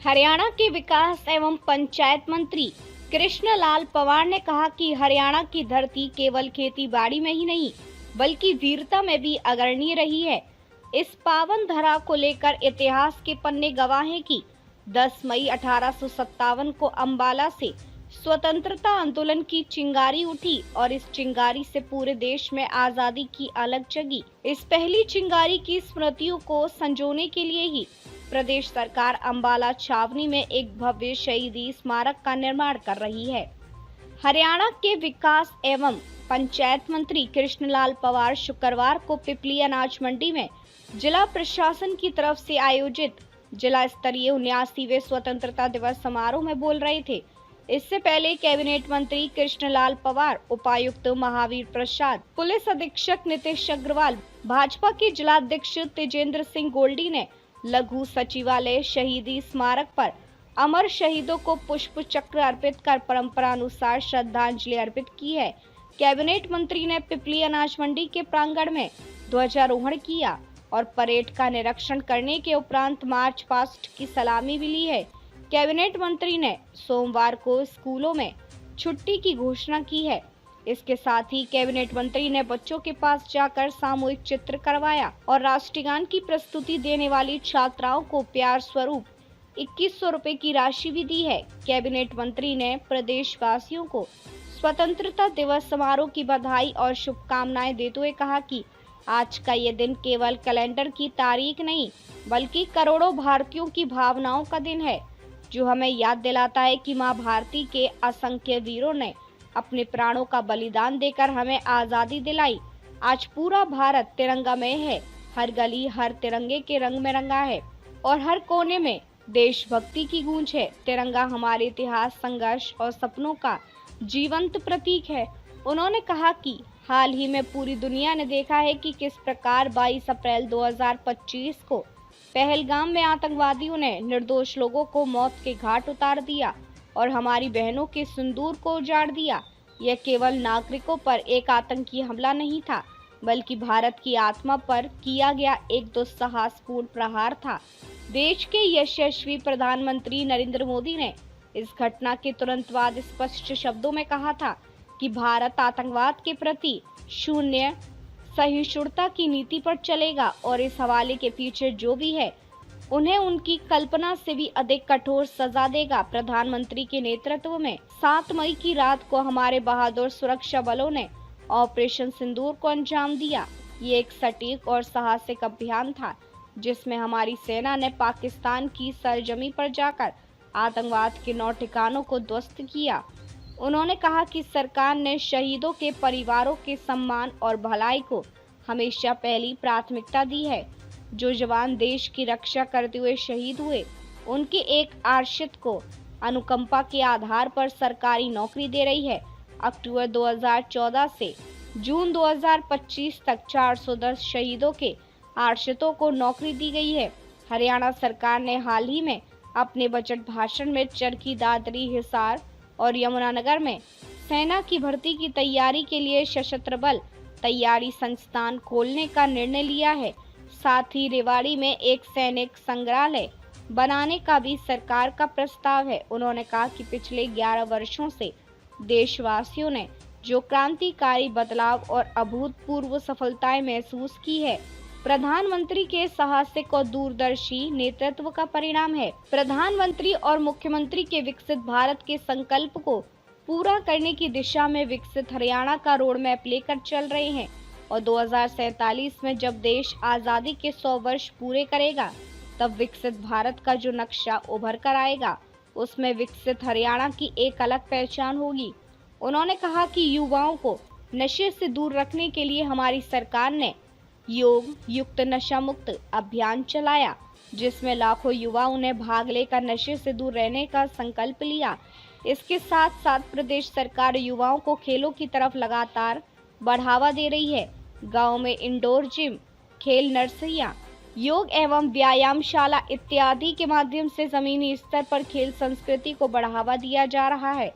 हरियाणा के विकास एवं पंचायत मंत्री कृष्णलाल पंवार ने कहा कि हरियाणा की धरती केवल खेती बाड़ी में ही नहीं बल्कि वीरता में भी अग्रणी रही है। इस पावन धरा को लेकर इतिहास के पन्ने गवाह हैं कि 10 मई 1857 को अंबाला से स्वतंत्रता आंदोलन की चिंगारी उठी और इस चिंगारी से पूरे देश में आजादी की अलग जगी। इस पहली चिंगारी की स्मृतियों को संजोने के लिए ही प्रदेश सरकार अंबाला छावनी में एक भव्य शहीदी स्मारक का निर्माण कर रही है। हरियाणा के विकास एवं पंचायत मंत्री कृष्णलाल पंवार शुक्रवार को पिपली अनाज मंडी में जिला प्रशासन की तरफ से आयोजित जिला स्तरीय 79वें स्वतंत्रता दिवस समारोह में बोल रहे थे। इससे पहले कैबिनेट मंत्री कृष्णलाल पंवार, उपायुक्त महावीर प्रसाद, पुलिस अधीक्षक नितेश अग्रवाल, भाजपा के जिलाध्यक्ष तेजेंद्र सिंह गोल्डी ने लघु सचिवालय शहीदी स्मारक पर अमर शहीदों को पुष्प चक्र अर्पित कर परंपरानुसार श्रद्धांजलि अर्पित की है। कैबिनेट मंत्री ने पिपली अनाज मंडी के प्रांगण में ध्वजारोहण किया और परेड का निरीक्षण करने के उपरांत मार्च पास्ट की सलामी भी ली है। कैबिनेट मंत्री ने सोमवार को स्कूलों में छुट्टी की घोषणा की है। इसके साथ ही कैबिनेट मंत्री ने बच्चों के पास जाकर सामूहिक चित्र करवाया और राष्ट्रगान की प्रस्तुति देने वाली छात्राओं को प्यार स्वरूप 2100 रुपए की राशि भी दी है। कैबिनेट मंत्री ने प्रदेशवासियों को स्वतंत्रता दिवस समारोह की बधाई और शुभकामनाएं देते हुए कहा कि आज का ये दिन केवल कैलेंडर की तारीख नहीं बल्कि करोड़ों भारतीयों की भावनाओं का दिन है, जो हमें याद दिलाता है कि मां भारती के असंख्य वीरों ने अपने प्राणों का बलिदान देकर हमें आजादी दिलाई। आज पूरा भारत तिरंगामय है, हर गली हर तिरंगे के रंग में रंगा है और हर कोने में देशभक्ति की गूंज है। तिरंगा हमारे इतिहास, संघर्ष और सपनों का जीवंत प्रतीक है। उन्होंने कहा कि हाल ही में पूरी दुनिया ने देखा है कि किस प्रकार 22 अप्रैल 2025 को पहलगाम में आतंकवादियों ने निर्दोष लोगों को मौत के घाट उतार दिया और हमारी बहनों के सिंदूर को उजाड़ दिया। यह केवल नागरिकों पर एक आतंकी हमला नहीं था बल्कि भारत की आत्मा पर किया गया एक दुस्साहसपूर्ण प्रहार था। देश के यशस्वी प्रधानमंत्री नरेंद्र मोदी ने इस घटना के तुरंत बाद स्पष्ट शब्दों में कहा था कि भारत आतंकवाद के प्रति शून्य सहिष्णुता की नीति पर चलेगा और इस हवाले के पीछे जो भी है उन्हें उनकी कल्पना से भी अधिक कठोर सजा देगा। प्रधानमंत्री के नेतृत्व में 7 मई की रात को हमारे बहादुर सुरक्षा बलों ने ऑपरेशन सिंदूर को अंजाम दिया। ये एक सटीक और साहसिक अभियान था जिसमें हमारी सेना ने पाकिस्तान की सरजमी पर जाकर आतंकवाद के 9 ठिकानों को ध्वस्त किया। उन्होंने कहा कि सरकार ने शहीदों के परिवारों के सम्मान और भलाई को हमेशा पहली प्राथमिकता दी है। जो जवान देश की रक्षा करते हुए शहीद हुए, उनके एक आश्रित को अनुकंपा के आधार पर सरकारी नौकरी दे रही है। अक्टूबर 2014 से जून 2025 तक 410 शहीदों के आश्रितों को नौकरी दी गई है। हरियाणा सरकार ने हाल ही में अपने बजट भाषण में चरखी दादरी, हिसार और यमुनानगर में सेना की भर्ती की तैयारी के लिए सशस्त्र बल तैयारी संस्थान खोलने का निर्णय लिया है। साथ ही रेवाड़ी में एक सैनिक संग्रहालय बनाने का भी सरकार का प्रस्ताव है। उन्होंने कहा कि पिछले 11 वर्षों से देशवासियों ने जो क्रांतिकारी बदलाव और अभूतपूर्व सफलताएं महसूस की है, प्रधानमंत्री के साहसिक और दूरदर्शी नेतृत्व का परिणाम है। प्रधानमंत्री और मुख्यमंत्री के विकसित भारत के संकल्प को पूरा करने की दिशा में विकसित हरियाणा का रोड मैप लेकर चल रहे हैं और 2047 में जब देश आजादी के 100 वर्ष पूरे करेगा, तब विकसित भारत का जो नक्शा उभर कर आएगा, उसमें विकसित हरियाणा की एक अलग पहचान होगी। उन्होंने कहा कि युवाओं को नशे से दूर रखने के लिए हमारी सरकार ने योग युक्त नशा मुक्त अभियान चलाया, जिसमें लाखों युवाओं ने भाग लेकर नशे से दूर रहने का संकल्प लिया। इसके साथ साथ प्रदेश सरकार युवाओं को खेलों की तरफ लगातार बढ़ावा दे रही है। गांव में इंडोर जिम, खेल नर्सरियां, योग एवं व्यायामशाला इत्यादि के माध्यम से जमीनी स्तर पर खेल संस्कृति को बढ़ावा दिया जा रहा है।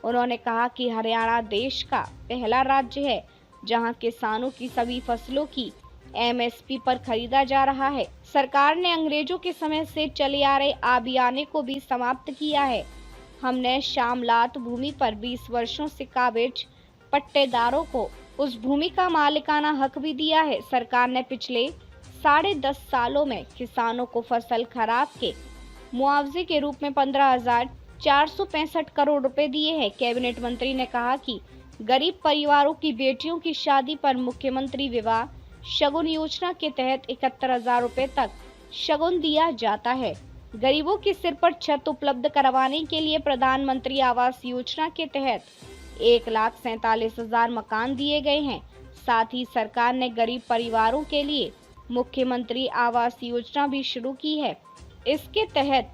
उन्होंने कहा कि हरियाणा देश का पहला राज्य है जहां किसानों की सभी फसलों की एमएसपी पर खरीदा जा रहा है। सरकार ने अंग्रेजों के समय से चले आ रहे आबियाने को भी समाप्त किया है। हमने शामलात भूमि पर 20 वर्षों से काबिज पट्टेदारों को उस भूमि का मालिकाना हक भी दिया है। सरकार ने पिछले 10.5 सालों में किसानों को फसल खराब के मुआवजे के रूप में 15,465 करोड़ रुपए दिए हैं। कैबिनेट मंत्री ने कहा कि गरीब परिवारों की बेटियों की शादी पर मुख्यमंत्री विवाह शगुन योजना के तहत 71,000 रुपए तक शगुन दिया जाता है। गरीबों के सिर पर छत उपलब्ध करवाने के लिए प्रधानमंत्री आवास योजना के तहत 1,47,000 मकान दिए गए हैं। साथ ही सरकार ने गरीब परिवारों के लिए मुख्यमंत्री आवास योजना भी शुरू की है। इसके तहत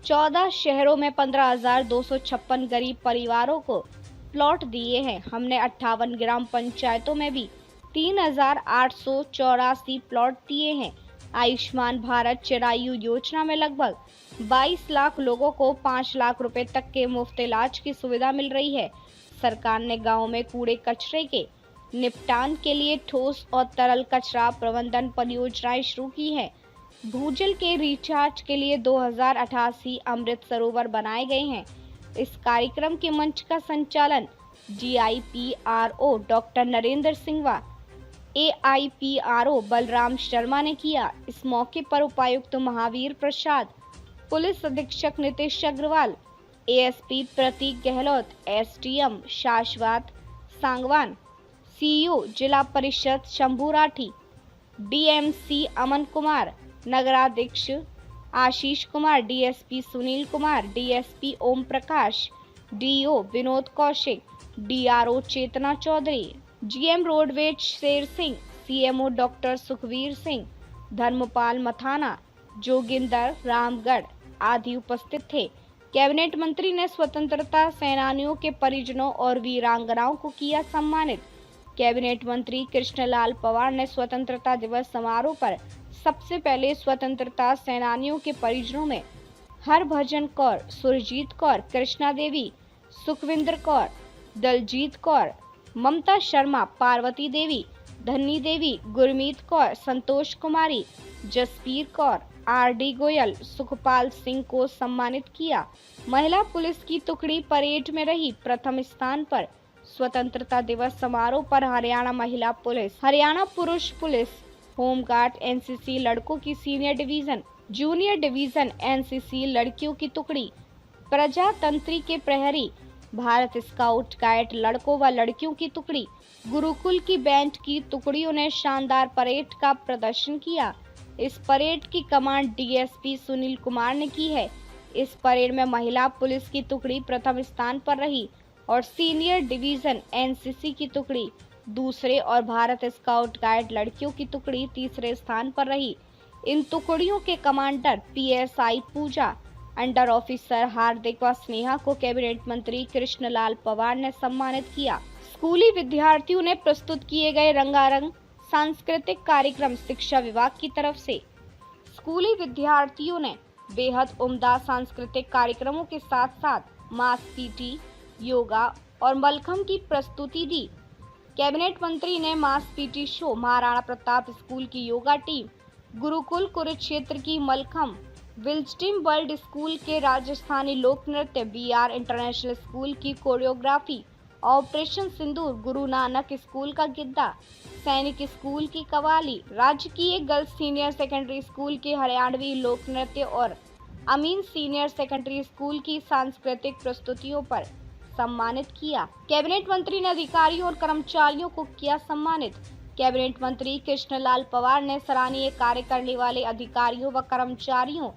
14 शहरों में 15,256 गरीब परिवारों को प्लॉट दिए हैं। हमने 58 ग्राम पंचायतों में भी 3,884 प्लॉट दिए हैं। आयुष्मान भारत चिरायु योजना में लगभग 22 लाख लोगों को 5 लाख रुपए तक के मुफ्त इलाज की सुविधा मिल रही है। सरकार ने गांव में कूड़े कचरे के निपटान के लिए ठोस और तरल कचरा प्रबंधन परियोजनाएं शुरू की है। भूजल के रिचार्ज के लिए 2088 अमृत सरोवर बनाए गए हैं। इस कार्यक्रम के मंच का संचालन GIPRO डॉक्टर नरेंद्र सिंह व AIPRO बलराम शर्मा ने किया। इस मौके पर उपायुक्त महावीर प्रसाद, पुलिस अधीक्षक नीतीश अग्रवाल, ASP प्रतीक गहलोत, SDM शाश्वत सांगवान, CEO जिला परिषद शंभू राठी, DMC अमन कुमार, नगराध्यक्ष Ashish Kumar, DSP Sunil Kumar, DSP Om Prakash, DO Vinod Kaushik, DRO Chetna Chaudhary, GM roadways Sher Singh, CMO doctor Sukhvir Singh, Dharampal Mathana, Joginder Ramgarh आदि उपस्थित थे। कैबिनेट मंत्री ने स्वतंत्रता सेनानियों के परिजनों और वीरांगनाओं को किया सम्मानित। कैबिनेट मंत्री कृष्णलाल पवार ने स्वतंत्रता दिवस समारोह पर सबसे पहले स्वतंत्रता सेनानियों के परिजनों में हरभजन कौर, सुरजीत कौर, कृष्णा देवी, सुखविंदर कौर, दलजीत कौर, ममता शर्मा, पार्वती देवी, धन्नी देवी, गुरमीत कौर, संतोष कुमारी, जसपीर कौर, RD गोयल, सुखपाल सिंह को सम्मानित किया। महिला पुलिस की टुकड़ी परेड में रही प्रथम स्थान पर। स्वतंत्रता दिवस समारोह पर हरियाणा महिला पुलिस, हरियाणा पुरुष पुलिस, होमगार्ड, NCC लड़कों की senior division, junior division, NCC लड़कियों की टुकड़ी, प्रजातंत्री के प्रहरी, भारत स्काउट गाइड लड़कों व लड़कियों की टुकड़ी, गुरुकुल की बैंड की टुकड़ियों ने शानदार परेड का प्रदर्शन किया। इस परेड की कमांड DSP सुनील कुमार ने की है। इस परेड में महिला पुलिस की टुकड़ी प्रथम स्थान पर रही और सीनियर डिवीजन NCC की टुकड़ी दूसरे और भारत स्काउट गाइड लड़कियों की टुकड़ी तीसरे स्थान पर रही। इन टुकड़ियों के कमांडर PSI पूजा, अंडर ऑफिसर हार्दिक व स्नेहा को कैबिनेट मंत्री कृष्णलाल पवार ने सम्मानित किया। स्कूली विद्यार्थियों ने प्रस्तुत किए गए रंगारंग सांस्कृतिक कार्यक्रम शिक्षा विभाग की तरफ से स्कूली विद्यार्थियों ने बेहद उम्दा सांस्कृतिक कार्यक्रमों के साथ साथ मास PT, योगा और मलखम्ब की प्रस्तुति दी। कैबिनेट मंत्री ने मास PT show, Maharana Pratap school की योगा टीम, गुरुकुल कुरुक्षेत्र की मलखम्ब, विल्स्टीम वर्ल्ड स्कूल के राजस्थानी लोक नृत्य, BR इंटरनेशनल स्कूल की कोरियोग्राफी, ऑपरेशन सिंदूर, गुरु नानक स्कूल का गिद्दा, सैनिक स्कूल की कवाली, राजकीय गर्ल्स सीनियर सेकेंडरी स्कूल के हरियाणवी लोक नृत्य और अमीन सीनियर सेकेंडरी स्कूल की सांस्कृतिक प्रस्तुतियों पर सम्मानित किया। कैबिनेट मंत्री ने अधिकारियों और कर्मचारियों को किया सम्मानित। कैबिनेट मंत्री कृष्णलाल पवार ने सराहनीय कार्य करने वाले अधिकारियों व कर्मचारियों,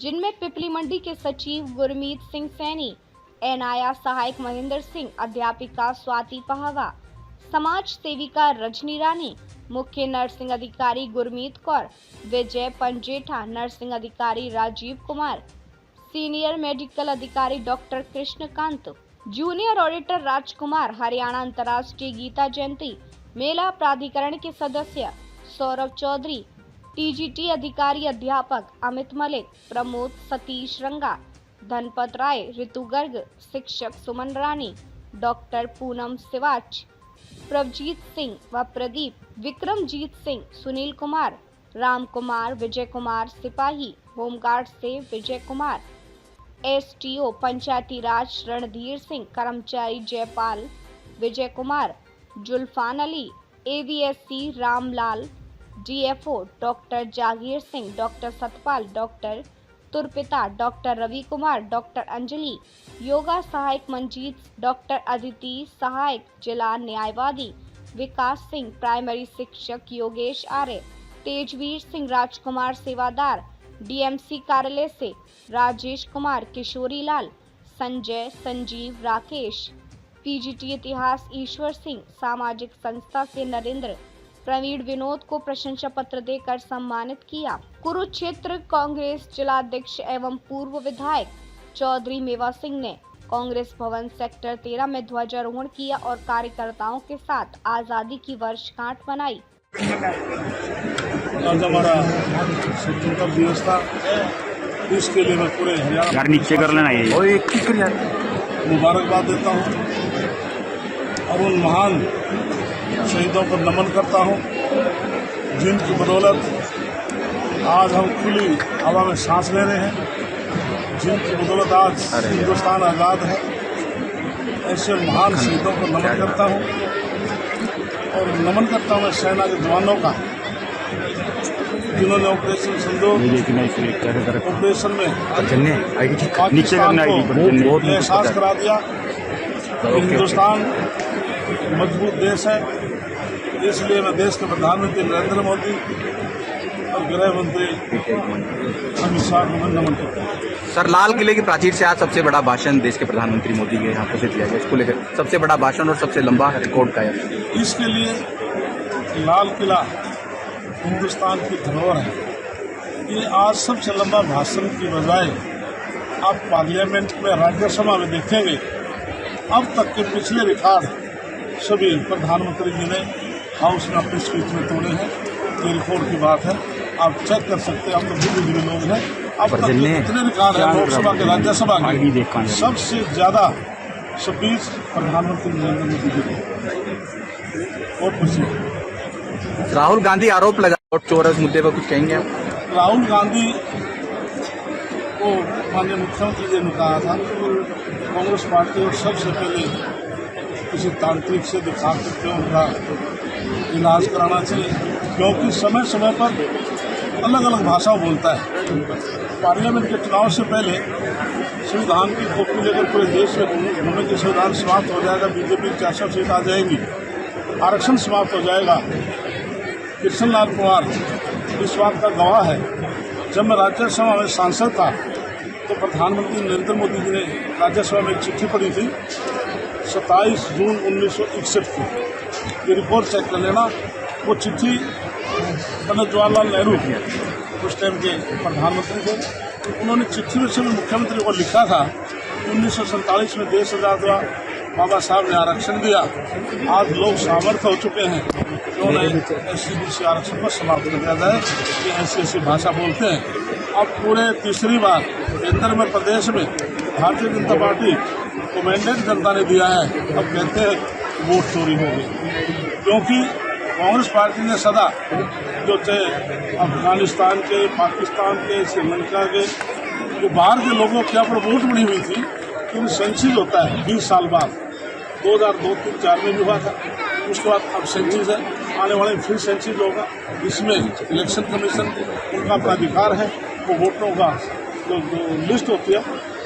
जिनमें पिपली मंडी के सचिव गुरमीत सिंह सैनी, एनाया सहायक महेंद्र सिंह, अध्यापिका स्वाति पहवा, समाज सेविका रजनी रानी, मुख्य नर्सिंग अधिकारी गुरमीत कौर, विजय पंजेठा, नर्सिंग अधिकारी राजीव कुमार, सीनियर मेडिकल अधिकारी डॉक्टर कृष्णकांत, जूनियर ऑडिटर राजकुमार, हरियाणा अंतर्राष्ट्रीय गीता जयंती मेला प्राधिकरण के सदस्य सौरभ चौधरी, TGT अधिकारी अध्यापक अमित मलिक, प्रमोद सतीश रंगा, धनपत राय, ऋतु गर्ग, शिक्षक सुमन रानी, डॉक्टर पूनम सिवाच, प्रभजीत सिंह व प्रदीप, विक्रमजीत सिंह, सुनील कुमार, राम कुमार, विजय कुमार सिपाही, होमगार्ड से विजय कुमार, एसटीओ पंचायती राज रणधीर सिंह, कर्मचारी Jaipal, Vijay Kumar, Zulfan Ali, AVSC Ramlal, DFO doctor Jagir Singh, doctor Satpal, doctor तुरपिता, doctor Ravi Kumar, doctor Anjali, yoga सहायक मंजीत, डॉक्टर अदिति, सहायक जिला न्यायवादी विकास सिंह, प्राइमरी शिक्षक योगेश आर्य, तेजवीर सिंह, राजकुमार सेवादार, डीएमसी कार्यालय से राजेश कुमार, किशोरी लाल, संजय, संजीव, राकेश, पीजीटी इतिहास ईश्वर सिंह, सामाजिक संस्था से नरेंद्र, प्रवीण विनोद को प्रशंसा पत्र देकर सम्मानित किया। कुरुक्षेत्र कांग्रेस जिलाध्यक्ष एवं पूर्व विधायक चौधरी मेवा सिंह ने कांग्रेस भवन सेक्टर 13 में ध्वजारोहण किया और कार्यकर्ताओं के साथ आजादी की वर्षगांठ मनाई। आज हमारा 77वां दिवस था, इसके लिए मैं पूरे हरियाणा नीचे कर लेना मुबारकबाद देता हूँ और उन महान शहीदों को नमन करता हूँ जिनकी बदौलत आज हम खुली हवा में सांस ले रहे हैं, जिनकी बदौलत आज हिंदुस्तान आज़ाद है। ऐसे महान शहीदों को नमन करता हूँ और नमन करता हूँ सेना के जवानों का, जिन्होंने ऑपरेशन सिंदूर ऑपरेशन में पाकिस्तान को एहसास करा दिया कि हिंदुस्तान मजबूत देश है। इसलिए मैं देश के प्रधानमंत्री नरेंद्र मोदी और गृह मंत्री अमित शाह को नमन करता हूँ। सर, लाल किले की प्राचीर से आज सबसे बड़ा भाषण देश के प्रधानमंत्री मोदी के यहाँ पे दिया गया, इसको लेकर सबसे बड़ा भाषण और सबसे लंबा रिकॉर्ड का है। इसके लिए लाल किला हिंदुस्तान की धरोहर है। ये आज सबसे लंबा भाषण की बजाय आप पार्लियामेंट में, राज्यसभा में देखेंगे, अब तक के पिछले रिकॉर्ड सभी प्रधानमंत्री जी ने हाउस में अपनी स्पीच में तोड़े हैं। ये रिकॉर्ड की बात है, आप चेक कर सकते हैं। आप तो बुद्धिजीवी लोग हैं, अब तक कितने रिकॉर्ड हैं लोकसभा के, राज्यसभा के, सबसे ज्यादा स्पीच प्रधानमंत्री नरेंद्र मोदी जी ने। और कुछ राहुल गांधी आरोप लगा वोट चोर है, उस मुद्दे पर कुछ कहेंगे आप? राहुल गांधी को माननीय मुख्यमंत्री जी ने कहा था कांग्रेस पार्टी और सबसे पहले किसी तांत्रिक से दिखा करके उनका इलाज कराना चाहिए, क्योंकि समय समय पर अलग अलग भाषा बोलता है। पार्लियामेंट के चुनाव से पहले संविधान की कॉपी लेकर पूरे देश में घूमने की संविधान समाप्त हो जाएगा, बीजेपी 400 सीट आ जाएंगी, आरक्षण समाप्त हो जाएगा। कृष्ण लाल पवार इस बात का गवाह है। जब मैं राज्यसभा में सांसद था तो प्रधानमंत्री नरेंद्र मोदी जी ने राज्यसभा में एक चिट्ठी पढ़ी थी 27 जून 1961 की। ये रिपोर्ट चेक कर लेना। वो चिट्ठी पंडित जवाहरलाल नेहरू उस टाइम के प्रधानमंत्री थे, उन्होंने चिट्ठी में सभी मुख्यमंत्री को लिखा था 1947 में देश आजाद हुआ, बाबा साहब ने आरक्षण दिया, आज लोग सामर्थ्य हो चुके हैं, उन्होंने SC/BC आरक्षण को समाप्त कर दिया जाए। ये ऐसी भाषा बोलते हैं। अब पूरे तीसरी बार केंद्र में, प्रदेश में भारतीय जनता पार्टी को मैंडेट जनता ने दिया है। अब कहते हैं वोट चोरी हो गई, क्योंकि कांग्रेस पार्टी ने सदा जो चाहे अफगानिस्तान के, पाकिस्तान के, श्रीलंका के, जो बाहर के लोगों के ऊपर वोट बनी हुई थी, क्योंकि सेंसिस होता है 20 साल बाद, 2002-3-4 में भी हुआ था। उसके बाद अब सेंसिस है, आने वाले फिर सेंसिस होगा। इसमें इलेक्शन कमीशन उनका अपना अधिकार है, वो वोटरों का जो लिस्ट होती है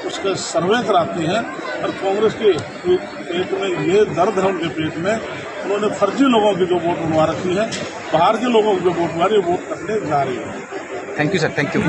उसका सर्वे कराती है। और कांग्रेस के पेट में ये दर्द है, उनके पेट में उन्होंने फर्जी लोगों की जो वोट बनवा रखी है, बाहर के लोगों की जो वोट बनवा रही है, वोट करने जा रही है। Thank you sir, thank you.